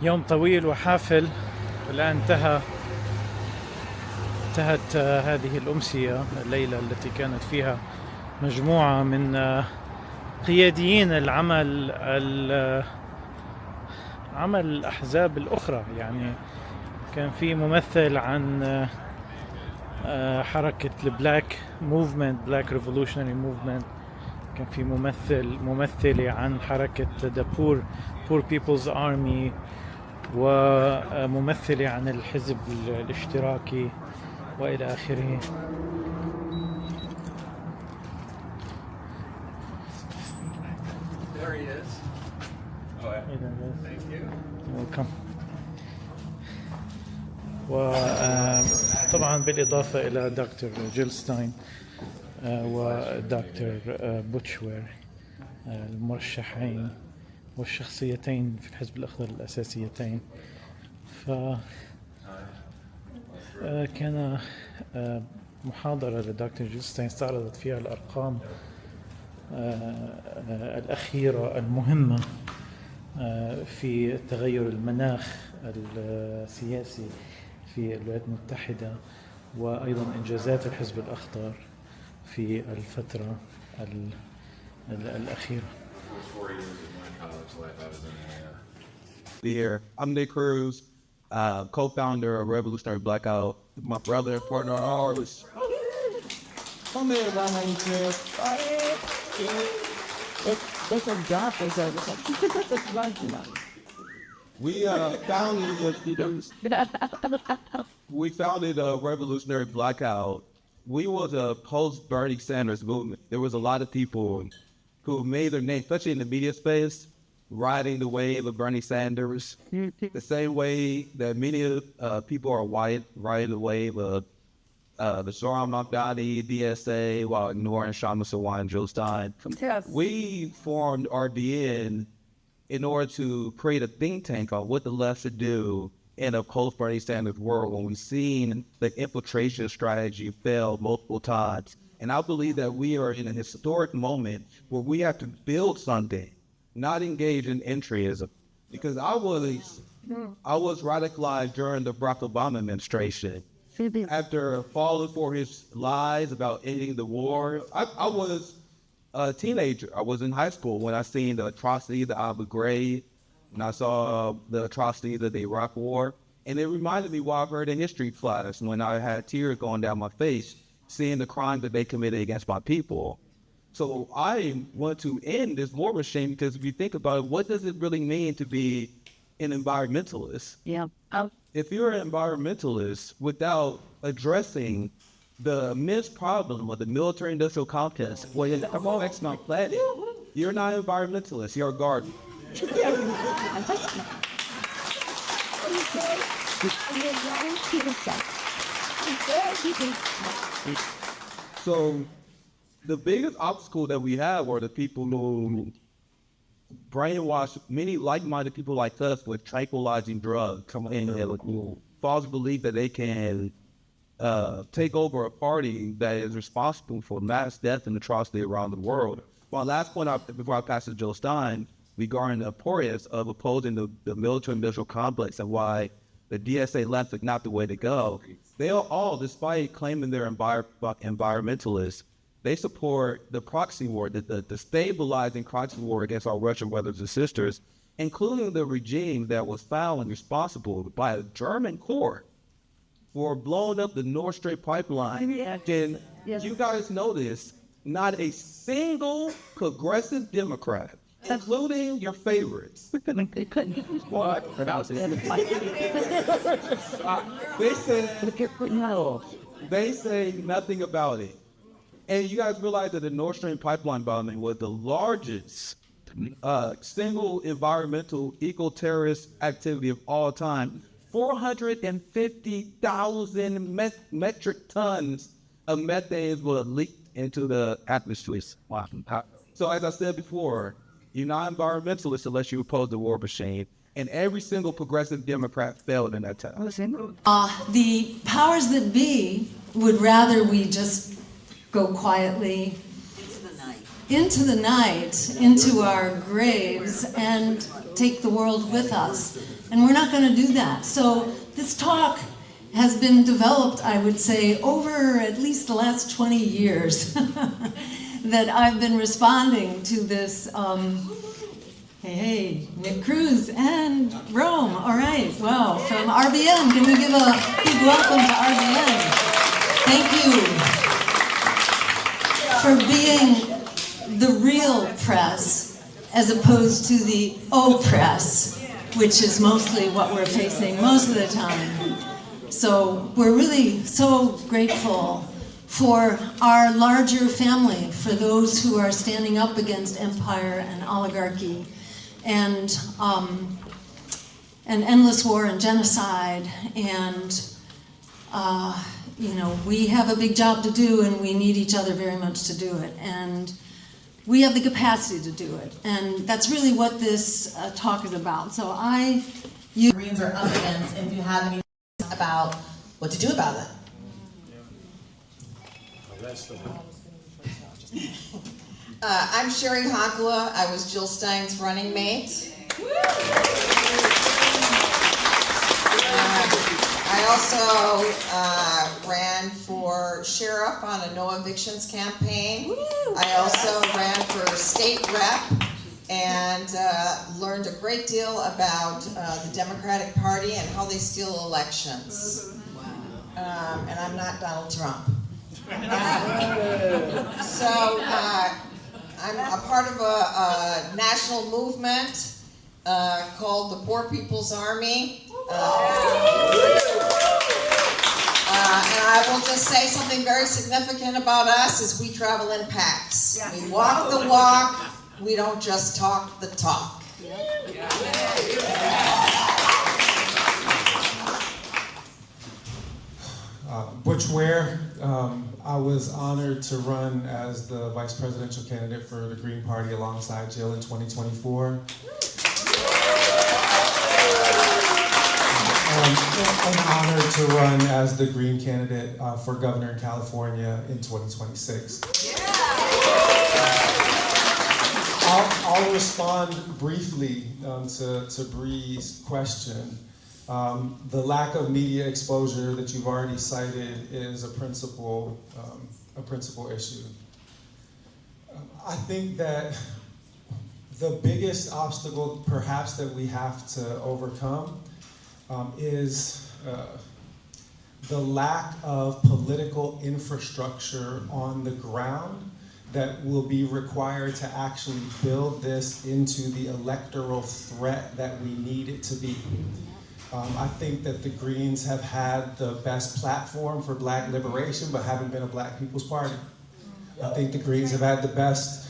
يوم طويل وحافل، والآن انتهت هذه الأمسية، الليلة التي كانت فيها مجموعة من قياديين عمل الأحزاب الأخرى. يعني كان في ممثل عن حركة البلاك موفمنت، بلاك ريفولوشنري موفمنت. كان في ممثلة عن حركة The Poor People's Army، وممثلة عن الحزب الاشتراكي وإلى آخره. There he is. Oh, thank you. Welcome. وطبعا بالإضافة إلى دكتور جيلستاين ودكتور بوتشوير، المرشحين والشخصيتين في الحزب الأخضر الأساسيتين. كان محاضرة لدكتور جيلستاين استعرضت فيها الأرقام الأخيرة المهمة في تغير المناخ السياسي في الولايات المتحدة، وأيضا إنجازات الحزب الأخضر في الفترة الأخيرة. Here, I'm Nick Cruz, co-founder of Revolutionary Blackout. My brother and partner in arms. Come here, we founded Revolutionary Blackout. We was a post-Bernie Sanders movement. There was a lot of people who made their name, especially in the media space, riding the wave of Bernie Sanders. The same way that many people are riding the wave of the Zoran Mamdani, DSA, while ignoring Sean Musselwhite and Joe Stein. Yes. We formed RDN in order to create a think tank on what the left should do in a post-Bernie Sanders world when we've seen the infiltration strategy fail multiple times. And I believe that we are in a historic moment where we have to build something, not engage in entryism. Because I was radicalized during the Barack Obama administration. After falling for his lies about ending the war, I was a teenager. I was in high school when I seen the atrocities of Abu Ghraib, and I saw the atrocities of the Iraq War. And it reminded me why I heard in history class when I had tears going down my face, seeing the crimes that they committed against my people. So I want to end this war machine, because if you think about it, what does it really mean to be an environmentalist? Yeah. If you're an environmentalist without addressing the immense problem of the military-industrial complex, well, it affects my planet, you're not an environmentalist, you're a gardener. So the biggest obstacle that we have are the people who brainwash many like-minded people like us with tranquilizing drugs, and with false belief that they can take over a party that is responsible for mass death and atrocity around the world. My last point before I pass to Joe Stein regarding the importance of opposing the military-industrial complex and why the DSA left is not the way to go. They are all, despite claiming they're environmentalists, they support the proxy war, the stabilizing proxy war against our Russian brothers and sisters, including the regime that was found responsible by a German court for blowing up the Nord Stream pipeline. Then you guys know this, not a single progressive Democrat, including your favorites, they say nothing about it. And you guys realize that the Nord Stream pipeline bombing was the largest single environmental eco-terrorist activity of all time. 450,000 metric tons of methane were leaked into the atmosphere. Wow. So as I said before, you're not environmentalist unless you oppose the war machine. And every single progressive Democrat failed in that time. The powers that be would rather we just go quietly into the night. into the night, into our graves, and take the world with us. And we're not going to do that. So this talk has been developed, I would say, over at least the last 20 years that I've been responding to this. Hey, Nick Cruz and Rome. All right, wow, from RBN. Can we give a big welcome to RBN? Thank you for being the real press as opposed to the O-press, which is mostly what we're facing most of the time. So we're really so grateful for our larger family, for those who are standing up against empire and oligarchy and endless war and genocide. And you know, we have a big job to do, and we need each other very much to do it. And we have the capacity to do it. And that's really what this talk is about. So Greens are up against, and if you have any about what to do about it. I'm Sherry Hockla. I was Jill Stein's running mate. I also ran for sheriff on a no evictions campaign. I also ran for state rep and learned a great deal about the Democratic Party and how they steal elections. And I'm not Donald Trump. So I'm a part of a national movement called the Poor People's Army. And I will just say something very significant about us is we travel in packs. We walk the walk, we don't just talk the talk. Butch Ware, I was honored to run as the vice presidential candidate for the Green Party alongside Jill in 2024. I'm honored to run as the Green candidate for governor in California in 2026. I'll respond briefly to Bree's question. The lack of media exposure that you've already cited is a principal issue. I think that the biggest obstacle perhaps that we have to overcome is the lack of political infrastructure on the ground that will be required to actually build this into the electoral threat that we need it to be. I think that the Greens have had the best platform for Black liberation, but haven't been a Black People's Party. I think the Greens have had the best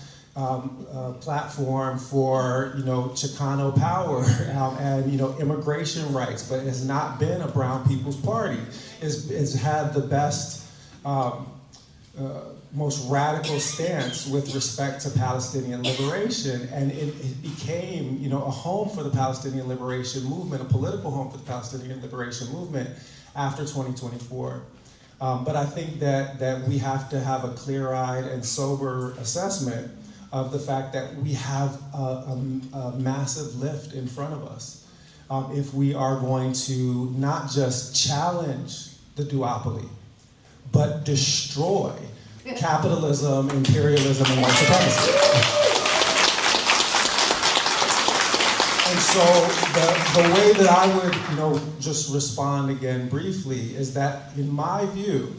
platform for, Chicano power and, immigration rights, but has not been a Brown People's Party. It's had the best, most radical stance with respect to Palestinian liberation, and it became, a home for the Palestinian liberation movement, a political home for the Palestinian liberation movement after 2024. But I think that we have to have a clear-eyed and sober assessment of the fact that we have a massive lift in front of us if we are going to not just challenge the duopoly, but destroy capitalism, imperialism, and white supremacy. And so the way that I would, just respond again briefly is that, in my view,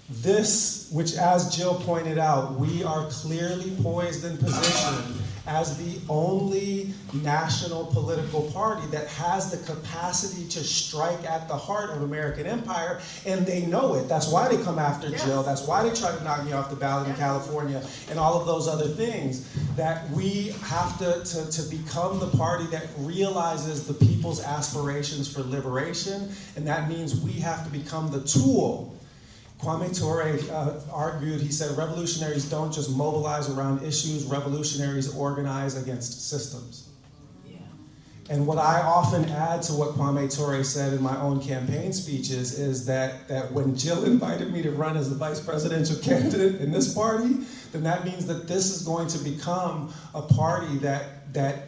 this, which as Jill pointed out, we are clearly poised and positioned as the only national political party that has the capacity to strike at the heart of American empire, and they know it. That's why they come after Jill. That's why they try to knock me off the ballot in California and all of those other things. That we have to become the party that realizes the people's aspirations for liberation, and that means we have to become the tool. Kwame Ture argued, he said, revolutionaries don't just mobilize around issues, revolutionaries organize against systems. Yeah. And what I often add to what Kwame Ture said in my own campaign speeches is that when Jill invited me to run as the vice presidential candidate in this party, then that means that this is going to become a party that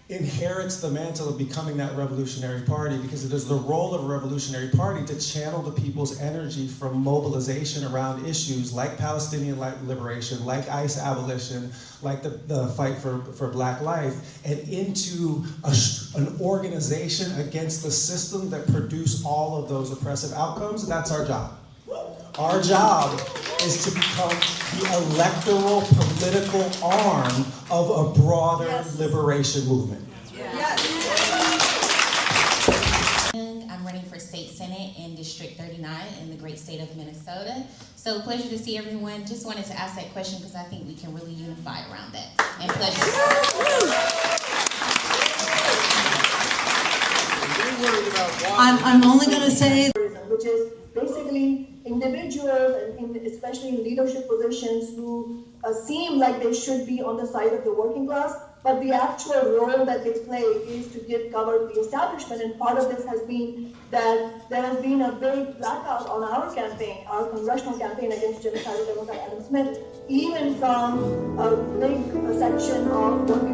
inherits the mantle of becoming that revolutionary party, because it is the role of a revolutionary party to channel the people's energy from mobilization around issues like Palestinian liberation, like ICE abolition, like the fight for Black life, and into an organization against the system that produced all of those oppressive outcomes. That's our job. Our job is to become the electoral political arm of a broader liberation movement. I'm running for state senate in District 39 in the great state of Minnesota. So pleasure to see everyone. Just wanted to ask that question because I think we can really unify around that. And pleasure. I'm only going to say, which is basically individuals, and especially in leadership positions, who seem like they should be on the side of the working class, but the actual role that they play is to give cover to the establishment. And part of this has been that there has been a big blackout on our campaign, our congressional campaign against genocidal Democrat Adam Smith, even from a big section of working